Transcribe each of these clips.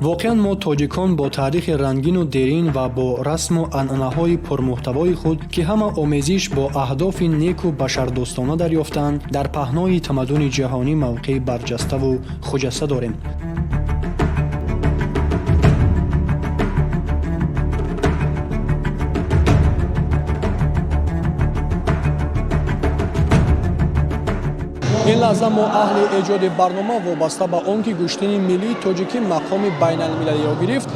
воқеан мо тоҷикон бо таърихи рангину дерин ва бо расму анъанаҳои пурмуҳтавои худ ки ҳама омезиш бо аҳдофи неку башардӯстона дарёфтаанд дар паҳнои тамаддуни ҷаҳонӣ мавқеи барҷаставу хуҷаста дорем. ин лаҳза мо аҳли эҷоди барнома вобаста ба он ки гӯштини миллии тоҷикӣ мақоми байналмилалиро гирифт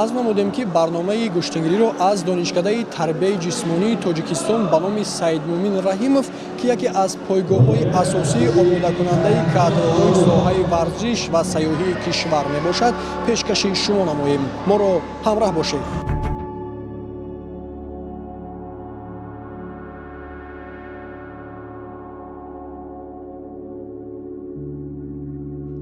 аз намудем ки барномаи гӯштингириро аз донишкадаи тарбияи ҷисмонии тоҷикистон ба номи Саидмӯмин Раҳимов ки яке аз пойгоҳҳои асосии омодакунандаи кадрҳои соҳаи варзиш ва сайёҳии кишвар мебошад пешкаши шумо намоем. моро ҳамроҳ бошед.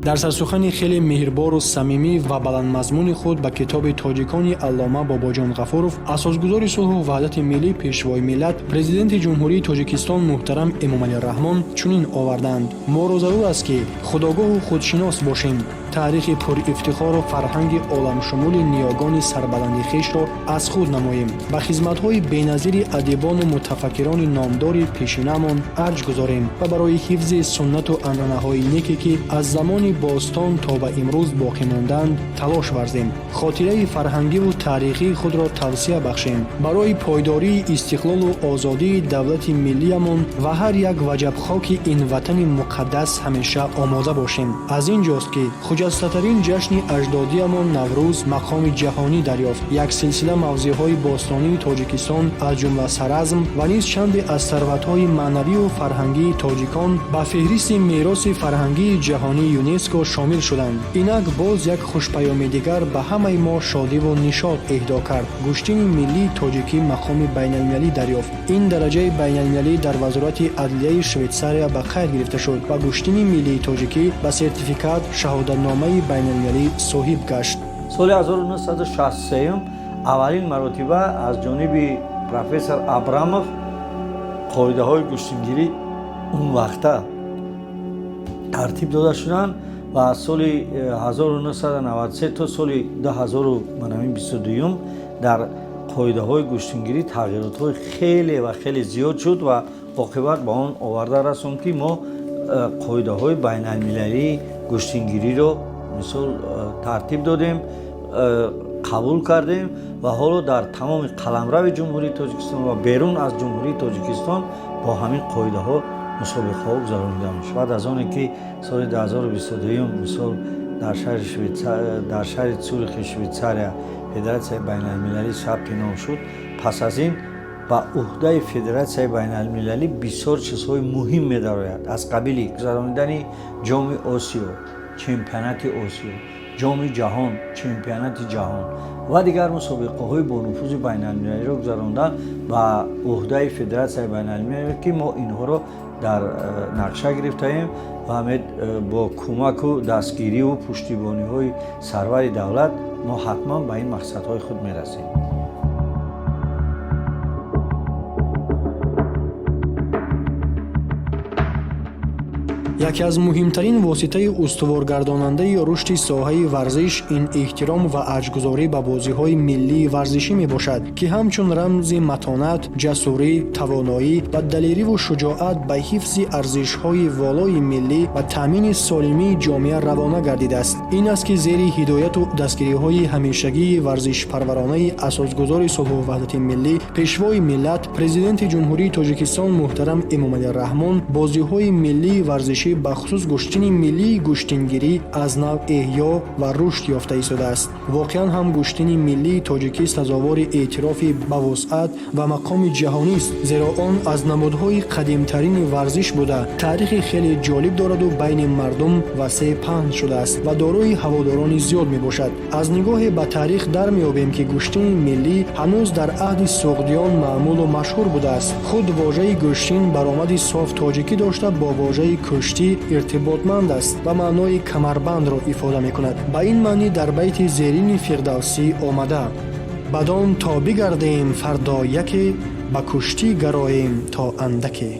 дар сарсухани хеле меҳрибору самимӣ ва баландмазмуни худ ба китоби тоҷикони аллома бобоҷон ғафуров асосгузори сулҳу ваҳдати миллӣ пешвои миллат президенти ҷумҳурии тоҷикистон муҳтарам Эмомалӣ Раҳмон чунин оварданд: моро зарур аст ки худогоҳу худшинос бошем, таърихи пурифтихору фарҳанги оламшумули ниёгони сарбаланди хишро аз худ намоем, ба хизматҳои беназири адибону мутафаккирони номдори пешинамон арҷ гузорем ва барои ҳифзи суннату анъанаҳои неке ки аз замони бостон то ба имрӯз боқӣ монданд талош варзем, хотираи фарҳангиву таърихии худро тавсия бахшем, барои пойдории истиқлолу озодии давлати миллиямон ва ҳар як ваҷабхоки ин ватани муқаддас ҳамеша омода бошем. аз ин ҷост ки хуҷастатарин ҷашни аҷдодиямон Наврӯз мақоми ҷаҳонӣ дарёфт. Як силсила мавзеъҳои бостонии Тоҷикистон аз ҷумла Саразм ва низ чанде аз сарватҳои маънавию фарҳангии тоҷикон ба феҳристи мероси фарҳангии ҷаҳонии ЮНЕСКО шомил шуданд. Инак боз як хушпаёми дигар ба ҳамаи мо шодиву нишод эҳдо кард. Гӯштини миллии тоҷикӣ мақоми байналмилалӣ дарёфт. Ин дараҷаи байналмилалӣ дар вазорати адлияи Швейтсария ба қайд гирифта шуд ва гӯштини миллии тоҷикӣ ба сертификат шаҳодатномаи байналмилалӣ соҳиб гашт. соли 1963 аввалин маротиба аз ҷониби профессор Абрамов қоидаҳои гӯштингирӣ он вақта тартиб дода шуданд ва аз соли 1993 то соли 2022 дар қоидаҳои гӯштингирӣ тағйиротҳои хеле ва хеле зиёд шуд ва оқибат ба он оварда расонд ки мо қоидаҳои байналмилалии гӯштингириро мисол тартиб додем, қабул кардем ва ҳоло дар тамоми қаламрави ҷумҳурии Тоҷикистон ва берун аз ҷумҳурии Тоҷикистон бо ҳамин қоидаҳо мусобиқаҳо гузаронида мешавад. аз оне ки соли 2022 мисол дар шаҳри Цюрихи Швейтсария Федератсияи байналмилалӣ сабти ном шуд. Пас аз ин ба уҳдаи Федератсияи байналмилалӣ бисёр чизҳои муҳим медарояд, аз қабили гузаронидани ҷоми Осиё, чемпионати Осиё, ҷоми ҷаҳон, чемпионати ҷаҳон ва дигар мусобиқаҳои бо нуфузи байналмилалиро гузарондан ба уҳдаи Федератсияи байналмилалӣ ки мо инҳоро дар нақша гирифтаем ва бо кӯмаку дастгириву пуштибониҳои сарвари давлат мо ҳатман ба ин мақсадҳои худ мерасем. яке аз муҳимтарин воситаи устуворгардонандаи рушди соҳаи варзиш ин эҳтиром ва арҷгузорӣ ба бозиҳои миллии варзишӣ мебошад ки ҳамчун рамзи матонат, ҷасурӣ, тавоноӣ ва далериву шуҷоат ба ҳифзи арзишҳои волои миллӣ ва таъмини солимии ҷомеа равона гардидааст. ин аст ки зери ҳидояту дастгириҳои ҳамешагии варзишпарваронаи асосгузори сулҳу ваҳдати миллӣ пешвои миллат президенти ҷумҳурии Тоҷикистон муҳтарам Эмомалӣ Раҳмон бозиҳои миллии варзишӣ бахусус гӯштини миллии гӯштингирӣ аз нав эҳё ва рушд ёфта истодааст. воқеан ҳам гӯштини миллии тоҷикӣ сазовори эътирофи ба вусъат ва мақоми ҷаҳонист, зеро он аз намудҳои қадимтарини варзиш буда таърихи хеле ҷолиб дораду байни мардум васеъ паҳн шудааст ва дорои ҳаводорони зиёд мебошад. аз нигоҳе ба таърих дар меёбем ки гӯштини миллӣ ҳанӯз дар аҳди суғдиён маъмулу машҳур будааст. худ вожаи гӯштин баромади соф тоҷикӣ дошта бо вожаи кӯштӣ иртиботманд аст ва маънои камарбандро ифода мекунад. ба ин маънӣ дар байти зерини фирдавсӣ омада: бадон то бигардем фардо яке, ба куштӣ гароем то андаке.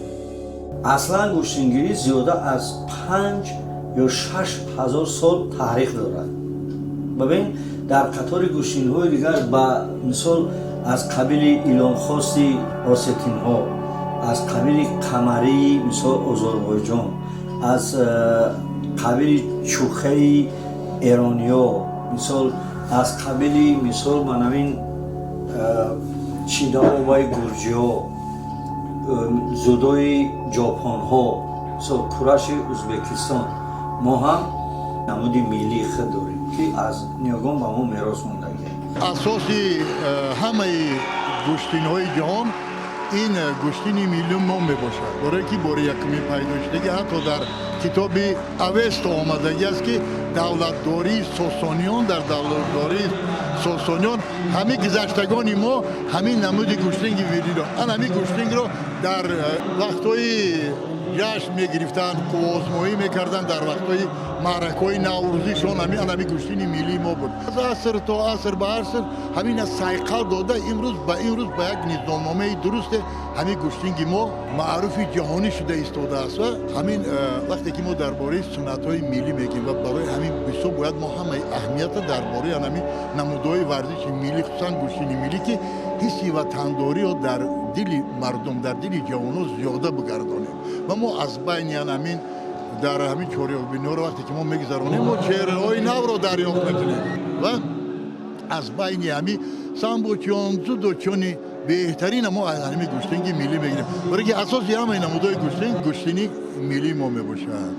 аслан гӯштингирӣ зиёда аз 5 ё 6 ҳазор сол таърих дорад. бабин дар қатори гӯштинҳои дигар ба мисол аз қабили илонхоси осетинҳо, аз қабили қамарии мисол озарбойҷон, аз қабили чӯхаи эрониё, мисол аз қабили мисол манавин чидаоваи гурҷиҳо, зудои ҷопонҳо, мисол кураши ӯзбекистон, мо ҳам намуди миллии худ дорем ки аз ниёгон ба мо мерос мондагӣ. асоси ҳамаи гӯштинҳои ҷаҳон ин гӯштини миллии мо мебошад. Боре ки бори якуми пайдо шудагӣ ҳатто дар китоби авесто омадагӣ аст ки давлатдории сосониён, дар давлатдории сосониён ҳамин гузаштагони мо ҳамин намуди гӯштинги миллиро, ҳамин гӯштингро дар вақтҳои ҷашн мегирифтанд, қувозмоӣ мекарданд, дар вақтҳои маъракаҳои наврӯзишон ҳамин гӯштини миллии мо буд. аз аср то аср ба аср ҳамин сайқал дода имрӯз ба як низомномаи дурусте ҳамин гӯштинги мо маъруфи ҷаҳонӣ шуда истодааст. ва ҳамин вақте ки мо дар бораи суннатҳои миллӣ мегӯем ва барои ҳамин бисёр бояд мо ҳамаи аҳамията дар бораи ҳамин намудҳои варзиши миллӣ, хусусан гӯштини миллӣ ки ҳисси ватандориро дар дили мардум, дар дили ҷавонҳо зиёда бигардонем. ва мо аз байни ҳамин дар ҳамин чорёбиниҳоро вақте ки мо мегузаронем, мо чеҳраҳои навро дарёфт мекунем ва аз байни ҳамин самбочиён, зудочони беҳтарина мо аз ҳамин гӯштинги миллӣ мегирем. барои ки асоси ҳамаи намудҳои гӯштини миллии мо мебошад.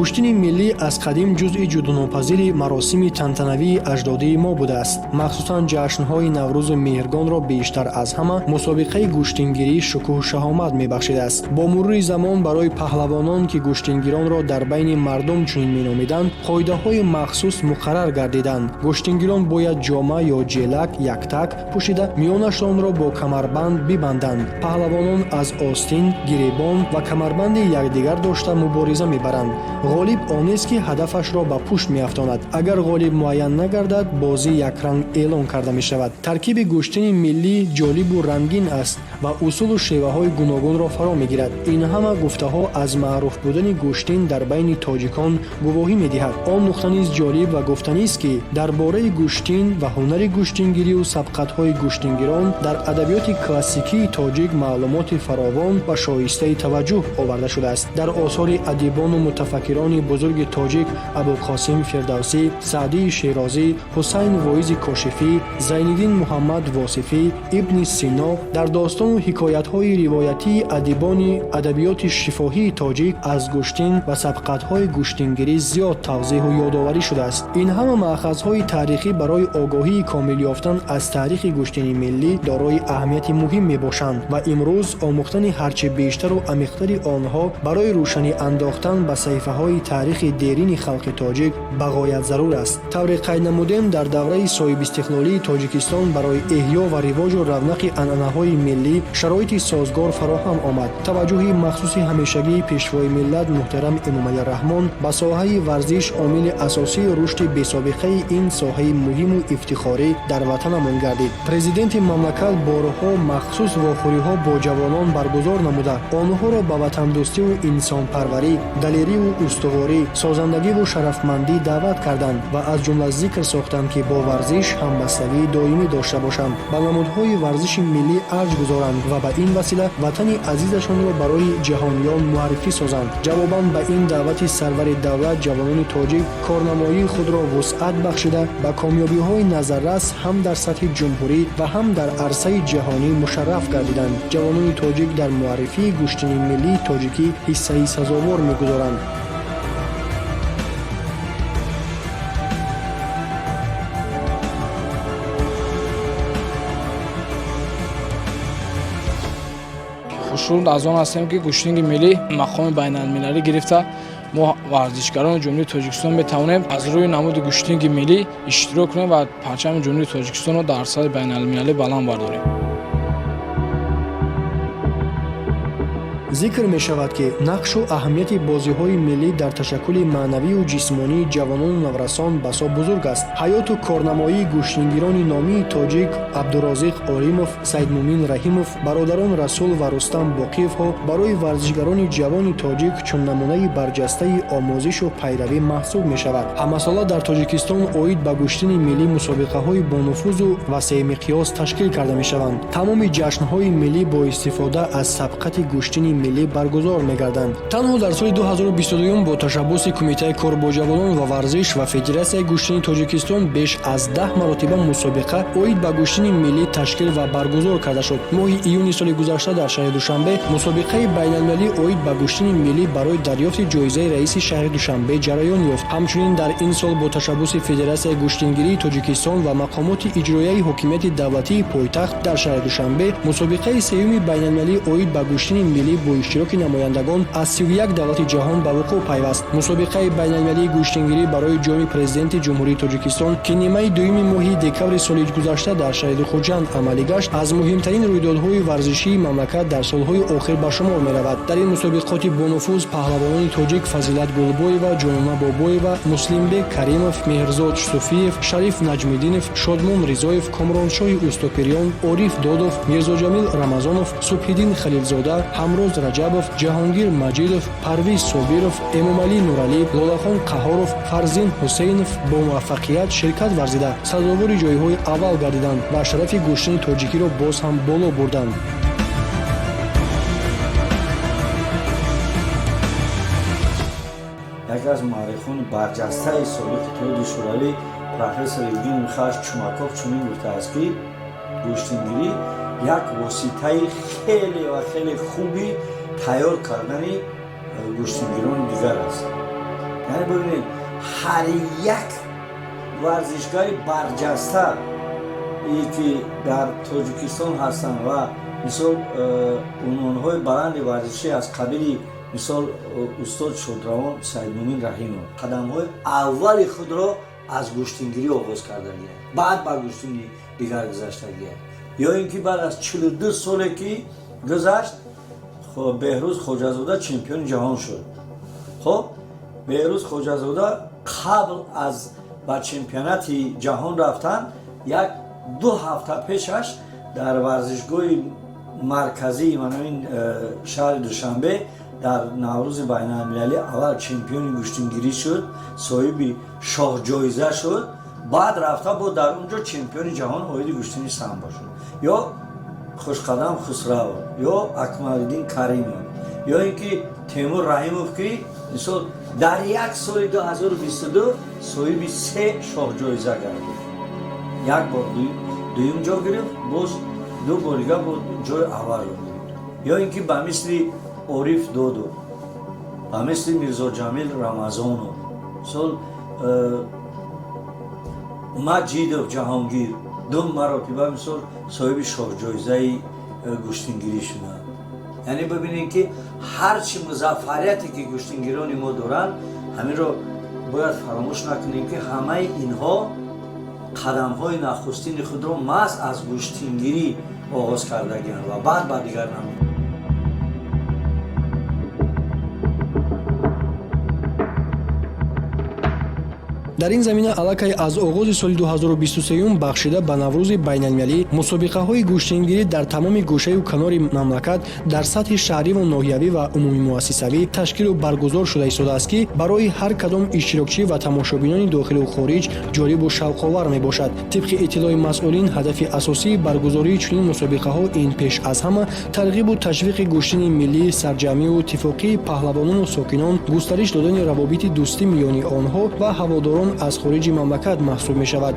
гӯштини миллӣ аз қадим ҷузъи ҷудонопазири маросими тантанавии аҷдодии мо будааст. махсусан ҷашнҳои наврӯзу меҳргонро бештар аз ҳама мусобиқаи гӯштингирӣ шукӯҳу шаҳомат мебахшидааст. бо мурури замон барои паҳлавонон ки гӯштингиронро дар байни мардум чунин меномиданд, қоидаҳои махсус муқаррар гардиданд. гӯштингирон бояд ҷома ё ҷелак яктак пӯшида, миёнашонро бо камарбанд бибанданд. паҳлавонон аз остин, гиребон ва камарбанди якдигар дошта мубориза мебаранд. ғолиб онест ки ҳадафашро ба пушт меафтонад. агар ғолиб муайян нагардад, бозӣ якранг эълон карда мешавад. таркиби гӯштини миллӣ ҷолибу рангин аст ва усулу шеваҳои гуногунро фаро мегирад. ин ҳама гуфтаҳо аз маъруф будани гӯштин дар байни тоҷикон гувоҳӣ медиҳад. он нуқта низ ҷолиб ва гуфтанист ки дар бораи гӯштин ва ҳунари гӯштингирию сабқатҳои гӯштингирон дар адабиёти классикии тоҷик маълумоти фаровон ва шоистаи таваҷҷӯҳ оварда шудааст. дар осори адибону мутафаккирони бузурги тоҷик абулқосим фирдавсӣ, саъдии широзӣ, ҳусайн воизи кошифӣ, зайниддин муҳаммад восифӣ, ибни сино, дар достону ҳикоятҳои ривоятии адибони адабиёти шифоҳии тоҷик аз гӯштин ва сабқатҳои гӯштингирӣ зиёд тавзеҳу ёдоварӣ шудааст. ин ҳама маъхазҳои таърихӣ барои огоҳии комил ёфтан аз таърихи гӯштини миллӣ дорои аҳамияти муҳим мебошанд ва имрӯз омӯхтани ҳарчи бештару амиқтари онҳо барои рӯшанӣ андохтан ба саҳифаҳои таърихи дерини халқи тоҷик ба ғоят зарур аст. тавре қайд намудем, дар давраи соҳибистиқлолии тоҷикистон барои эҳё ва ривоҷу равнақи анъанаҳои миллӣ шароити созгор фароҳам омад. таваҷҷӯҳи махсуси ҳамешагии пешвои миллат муҳтарам эмомалираҳмон ба соҳаи варзиш омили асосии рушди бесобиқаи ин соҳаи муҳиму ифтихорӣ дар ватанамон гардид. президенти мамлакат борҳо махсус вохӯриҳо бо ҷавонон баргузор намуда, онҳоро ба ватандӯстиву инсонпарварӣ, далериву устуворӣ, созандагиву шарафмандӣ даъват карданд ва аз ҷумла зикр сохтанд ки бо варзиш ҳамбастагии доимӣ дошта бошанд, ба намудҳои варзиши миллӣ арҷ гузоранд ва ба ин васила ватани азизашонро барои ҷаҳониён муаррифӣ созанд. ҷавобан ба ин даъвати сарвари давлат, ҷавонони тоҷик корнамоии худро вусъат бахшида ба камёбиҳои назаррас ҳам дар сатҳи ҷумҳурӣ ва ҳам дар арсаи ҷаҳонӣ мушарраф гардиданд. ҷавонони тоҷик дар муаррифии гӯштини миллии тоҷикӣ ҳиссаи сазовор мегузоранд. хушнуд аз он ҳастем ки гӯштинги миллӣ мақоми байналмилалӣ гирифта мо варзишгарони ҷумҳурии тоҷикистон метавонем аз рӯи намуди гӯштинги миллӣ иштирок кунем ва парчами ҷумҳурии тоҷикистонро дар сатҳи байналмилалӣ баланд бардорем. зикр мешавад ки нақшу аҳамияти бозиҳои миллӣ дар ташаккули маънавию ҷисмонии ҷавонону наврасон басо бузург аст. ҳаёту корнамоии гӯштингирони номии тоҷик абдурозиқ олимов, саидмӯмин раҳимов, бародарон расул ва рустам боқиевҳо барои варзишгарони ҷавони тоҷик чун намунаи барҷастаи омӯзишу пайравӣ маҳсуб мешавад. ҳамасола дар тоҷикистон оид ба гӯштини миллӣ мусобиқаҳои бонуфузу васеъмиқёс ташкил карда мешаванд. тамоми ҷашнҳои миллӣ бо истифода аз сабқати гӯштини миллӣ баргузор мегарданд. танҳо дар соли 2022 бо ташаббуси кумитаи кор бо ҷавонон ва варзиш ва федератсияи гӯштини тоҷикистон беш аз 10 маротиба мусобиқа оид ба гӯштини миллӣ ташкил ва баргузор карда шуд. моҳи июни соли гузашта дар шаҳри душанбе мусобиқаи байналмилалӣ оид ба гӯштини миллӣ барои дарёфти ҷоизаи раиси шаҳри душанбе ҷараён ёфт. ҳамчунин дар ин сол бо ташаббуси федератсияи гӯштингирии тоҷикистон ва мақомоти иҷроияи ҳокимияти давлатии пойтахт дар шаҳри душанбе мусобиқаи сеюми байналмилалӣ оид ба гӯштини миллӣ бо иштироки намояндагон аз 31 давлати ҷаҳон ба вуқӯъ пайваст. мусобиқаи байналмилалии гӯштингирӣ барои ҷоми президенти ҷумҳурии тоҷикистон ки нимаи дуюми моҳи декабри соли гузашта дар шаҳри Духуҷанд амалӣ гашт аз муҳимтарин рӯйдодҳои варзишии мамлакат дар солҳои охир ба шумор меравад. дар ин мусобиқоти бонуфуз паҳлавонони тоҷик фазилат гулбоева, ҷонона бобоева, муслимбек каримов, меҳрзод суфиев, шариф наҷмиддинов, шодмон ризоев, комроншоҳи устопирён, ориф додов, мирзоҷамил рамазонов, субҳиддин халилзода, ҳамроз раҷабов, ҷаҳонгир маҷидов, парвиз собиров, эмомалӣ нуралӣ, лолахон қаҳоров, фарзин ҳусейнов бо муваффақият ширкат варзида сазовори ҷойҳои аввал гардиданд ва шарафи гӯштини тоҷикиро боз ҳам боло бурданд. яке аз муаррихони барҷастаи собиқи иттиҳоди шӯравӣ профессор Евгений Михайлович Чумаков чунин гуфтааст ки гӯштингирӣ як воситаи хеле ва хеле хуби тайёр кардани гӯштингирони дигар аст. яъне бибинед ҳар як варзишгари барҷаста ки дар тоҷикистон ҳастанд ва мисол унвонҳои баланди варзишӣ аз қабили мисол устод шодравон саидмӯмин раҳимов қадамҳои аввали худро аз гӯштингирӣ оғоз кардагият, баъд ба гӯштини дигар гузаштагият. ё ин ки баъд аз 42 соле ки гузашт беҳрӯз хоҷазода чемпиони ҷаҳон шуд. хоб беҳрӯз хоҷазода қабл аз ба чемпионати ҷаҳон рафтан як 2 ҳафта пешаш дар варзишгоҳи марказии манамин шаҳри Душанбе дар наврӯзи байналмилалӣ аввал чемпиони гӯштингирӣ шуд, соҳиби шоҳҷоиза шуд, баъд рафта бо дар унҷо чемпиони ҷаҳон оиди гӯштини самбо шуд. ё хушқадам Хусрав, ё Акмалиддин Каримов, ё ин ки Темур Раҳимов ки мисол дар як соли 2022 соҳиби 3 шоҳҷоиза гардид. як бор дуюм ҷо гирифт, боз 2 бор дига бо ҷои аввал гирифт. ё ин ки ба мисли ориф додов, ба мисли мирзоҷамил рамазонов, мисол маҷидов ҷаҳонгир 2 маротиба мисол соҳиби шоҳҷоизаи гӯштингирӣ шуданд. яъне бибинед ки ҳарчи музаффарияте ки гӯштингирони мо доранд, ҳаминро бояд фаромӯш накунем ки ҳамаи инҳо қадамҳои нахустини худро маҳз аз гӯштингирӣ оғоз кардагианд ва баъд ба дигар намуд. дар ин замина аллакай аз оғози соли 2023 бахшида ба наврӯзи байналмилалӣ мусобиқаҳои гӯштингирӣ дар тамоми гӯшаю канори мамлакат дар сатҳи шаҳриву ноҳиявӣ ва умумимуассисавӣ ташкилу баргузор шуда истодааст ки барои ҳар кадом иштирокчӣ ва тамошобинони дохилу хориҷ ҷолибу шавқовар мебошад. тибқи иттилои масъулин ҳадафи асосии баргузории чунин мусобиқаҳо ин пеш аз ҳама тарғибу ташвиқи гӯштини миллӣ, сарҷамъию иттифоқии паҳлавонону сокинон, густариш додани равобити дӯстӣ миёни онҳо ва ҳаводорон аз хориҷи мамлакат маҳсуб мешавад.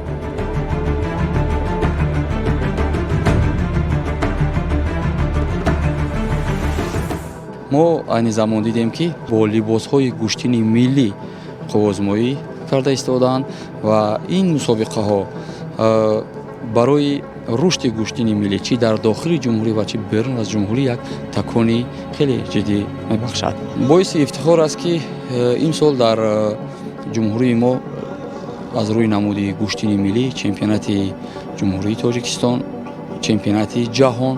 мо айни замон дидем ки бо либосҳои гӯштини миллӣ қуввозмоӣ карда истодаанд ва ин мусобиқаҳо барои рушди гӯштини миллӣ чӣ дар дохили ҷумҳурӣ ва чӣ берун аз ҷумҳурӣ як такони хеле ҷиддӣ мебахшад. боиси ифтихор аст ки имсол дар ҷумҳурии мо аз рӯи намуди гӯштини миллӣ чемпионати ҷумҳурии Тоҷикистон, чемпионати ҷаҳон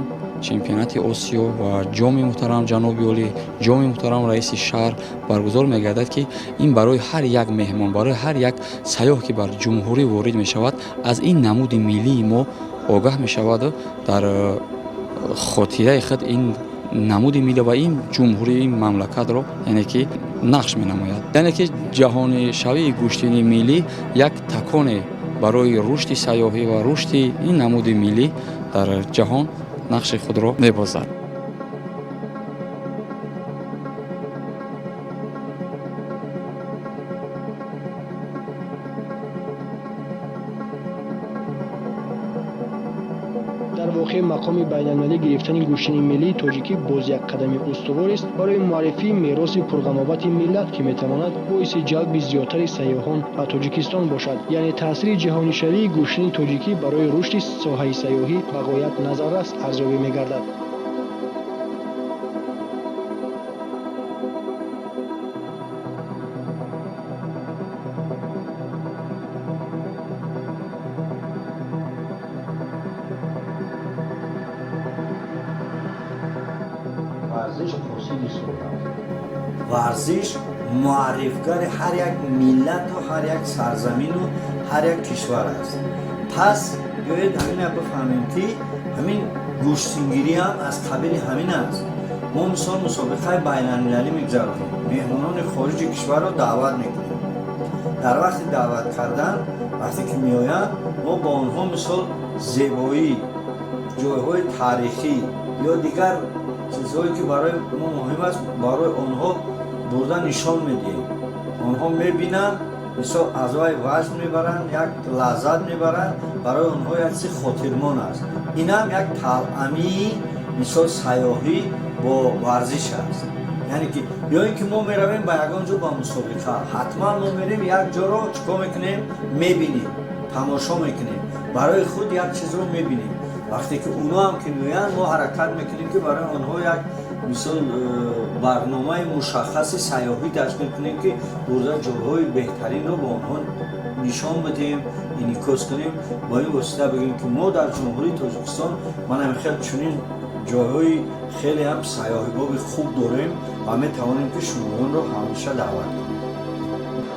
чемпионати осиё ва ҷоми муҳтарам ҷаноби оли ҷоми муҳтарам раиси шаҳр баргузор мегардад ки ин барои ҳар як меҳмон барои ҳар як сайёҳ ки бар ҷумҳурӣ ворид мешавад аз ин намуди миллии мо огаҳ мешаваду дар хотираи худ ин намуди миллӣ ва ин ҷумҳурии ин мамлакатро яъне ки нақш менамояд. яъне ки ҷаҳонишавии гӯштини миллӣ як таконе барои рушди сайёҳӣ ва рушди ин намуди миллӣ дар ҷаҳон нақши худро мебозад. дар воқеъ мақоми байналмилалӣ гирифтани гӯштини миллии тоҷикӣ боз як қадами устувор аст барои муаррифии мероси пурғамовати миллат ки метавонад боиси ҷалби зиёдтари сайёҳон ба тоҷикистон бошад. яъне таъсири ҷаҳонишавии гӯштини тоҷикӣ барои рушди соҳаи сайёҳӣ ба ғоят назаррас арзёбӣ мегардад. варзиш муаррифгари ҳар як миллату ҳар як сарзамину ҳар як кишвар аст. пас биёед ҳамина бифаҳмем ки ҳамин гӯштингирӣ ҳам аз қабили ҳамин аст. мо мисол мусобиқаи байналмилалӣ мегзаронем, меҳмонони хориҷи кишварро даъват мекунем. дар вақти даъват кардан вақте ки меоянд мо ба онҳо мисол зебоӣ ҷойҳои таърихӣ ё дигар чизҳое ки барои мо муҳим аст барои онҳо бурда нишон медиҳем. онҳо мебинанд мисол аъзои ваҷд мебаранд як лаззат мебаранд барои онҳо як чизи хотирмон аст. инам як талъамии мисол сайёҳӣ бо варзиш аст. яъне ки ё ин ки мо меравем ба ягон ҷо ба мусобиқа ҳатман мо мерем як ҷоро чикор мекунем мебинем тамошо мекунем барои худ як чизро мебинем. вақте ки уно ҳам ки меоянд мо ҳаракат мекунем ки барои онҳо як мисол барномаи мушаххаси сайёҳӣ ташкил кунем ки бурда ҷойҳои беҳтаринро ба онҳо нишон бидем инъикос кунем. бо ин восита бигӯем ки мо дар ҷумҳурии тоҷикистон ман мехоҳам чунин ҷойҳои хеле ҳам сайёҳибоби хуб дорем ва метавонем ки шумоёнро ҳамеша даъват кунем.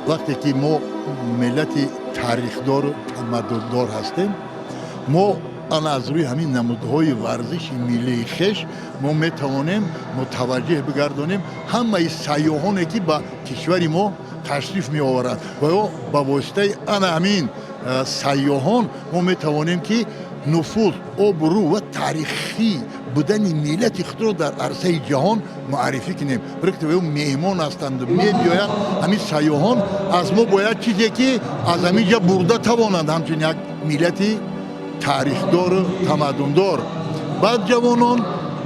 вақте ки мо миллати таърихдору тамаддундор ҳастем, мо ана аз рӯи ҳамин намудҳои варзиши миллии хеш мо метавонем мутаваҷҷеҳ бигардонем ҳамаи сайёҳоне ки ба кишвари мо ташриф меоваранд ва ё ба воситаи ана ҳамин сайёҳон мо метавонем ки нуфуз обрӯ ва таърихӣ будани миллати худро дар арсаи ҷаҳон муаррифӣ кунем. барои ки меҳмон ҳастанду мебиёянд ҳамин сайёҳон аз мо бояд чизе ки аз ҳамин ҷа бурда тавонанд ҳамчун як миллати таърихдору тамаддундор. баъд ҷавонон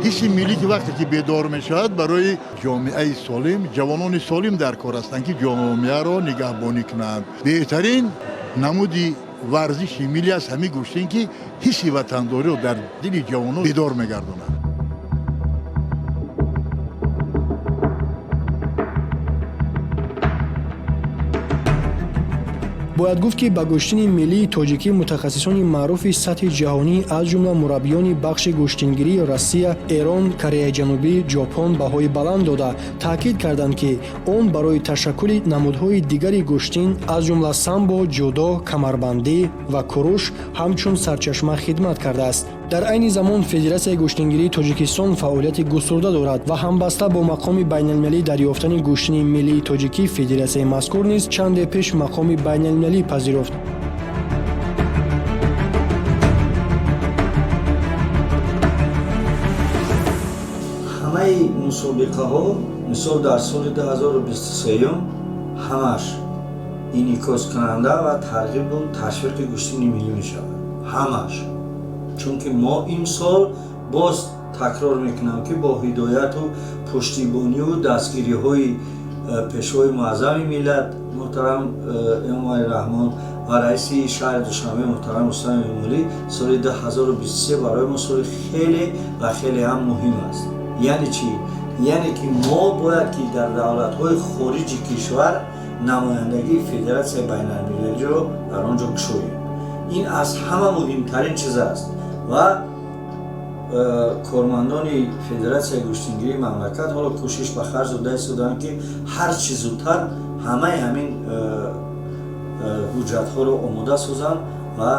ҳисси миллӣ ки вақте ки бедор мешавад барои ҷомеаи солим ҷавонони солим дар кор ҳастанд ки ҷомеаро нигаҳбонӣ кунанд. беҳтарин намуди варзиши миллӣ аст ҳамин гӯштин ки ҳисси ватандориро дар дили ҷавонон бедор мегардонад. бояд гуфт ки ба гӯштини миллии тоҷикӣ мутахассисони маъруфи сатҳи ҷаҳонӣ аз ҷумла мураббиёни бахши гӯштингирии Россия, Эрон, Кореяи Ҷанубӣ, Ҷопон баҳои баланд дода таъкид карданд, ки он барои ташаккули намудҳои дигари гӯштин аз ҷумла самбо, ҷудо, камарбандӣ ва куруш ҳамчун сарчашма хидмат кардааст. дар айни замон Федератсияи гӯштингирии Тоҷикистон фаъолияти густурда дорад ва ҳамбаста бо мақоми байналмилалӣ дарёфтани гӯштини миллии тоҷикӣ Федератсияи мазкур низ чанде пеш мақоми байналмилалӣ пазируфт. ҳамаи мусобиқаҳо мисол дар соли 2023 ҳамаш инъикоскунанда ва тарғибу ташвиқи гӯштини миллӣ мешавад. ҳамаш чунки мо имсол боз такрор мекунам ки бо ҳидояту пуштибонию дастгириҳои пешвои муаззами миллат муҳтарам эмомали раҳмон ва раиси шаҳри душанбе муҳтарам рустам эмомалӣ соли 2023 барои мо соли хеле ва хеле ҳам муҳим аст. яъне чӣ? яъне ки мо бояд ки дар давлатҳои хориҷи кишвар намояндагии Федератсияи байналмилалиро дар он ҷо кушоем. ин аз ҳама муҳимтарин чиз аст ва кормандони федератсияи гӯштингирии мамлакат ҳоло кӯшиш ба харҷ дода истоданд ки ҳар чӣ зудтар ҳамаи ҳамин ҳуҷҷатҳоро омода созанд ва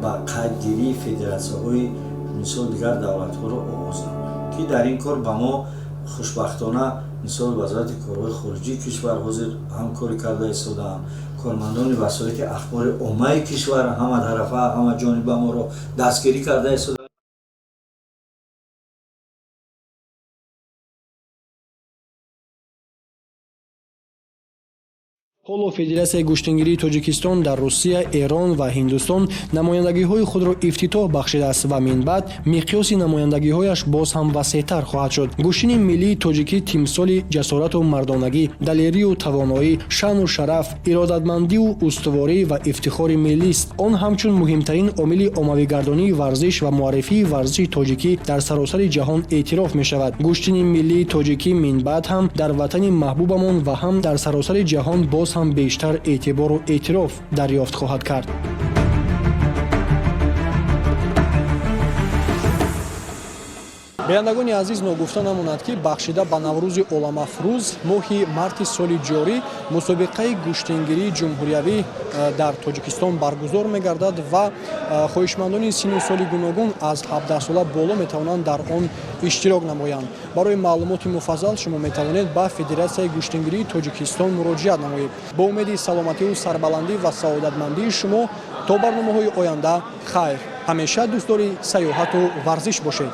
ба қайдгирии федератсияҳои мисол дигар давлатҳоро оғоз намоянд ки дар ин кор ба мо хушбахтона мисол вазорати корҳои хориҷии кишвар ҳозир ҳамкорӣ карда истодаанд, кормандони васоити ахбори оммаи кишвар ҳама тарафа ҳама ҷониба моро дастгирӣ карда истодаанд. ҳоло Федератсияи гӯштингирии Тоҷикистон дар Русия, Эрон ва Ҳиндустон намояндагиҳои худро ифтитоҳ бахшидааст ва минбаъд миқёси намояндагиҳояш боз ҳам васеътар хоҳад шуд. Гӯштини миллии тоҷикӣ тимсоли ҷасорату мардонагӣ, далерию тавоноӣ, шаъну шараф, иродатмандию устуворӣ ва ифтихори миллист. Он ҳамчун муҳимтарин омили оммавигардонии варзиш ва муаррифии варзиши тоҷикӣ дар саросари ҷаҳон эътироф мешавад. Гӯштини миллии тоҷикӣ минбаъд ҳам дар ватани маҳбубамон ва ҳам дар саросари ҷаҳон боз ҳам бештар эътибору эътироф дарёфт хоҳад кард. биёндагони азиз, ногуфта намонад ки бахшида ба Наврӯзи Оламафрӯз моҳи марти соли ҷорӣ мусобиқаи гӯштингирии ҷумҳуриявӣ дар Тоҷикистон баргузор мегардад ва хоҳишмандони синну соли гуногун аз 17 сола боло метавонанд дар он иштирок намоянд. Барои маълумоти муфассал шумо метавонед ба Федератсияи гӯштингирии Тоҷикистон муроҷиат намоед. Бо умеди саломативу сарбаландӣ ва саодатмандии шумо то барномаҳои оянда хайр. ҳамеша дӯстдори сайёҳату варзиш бошед.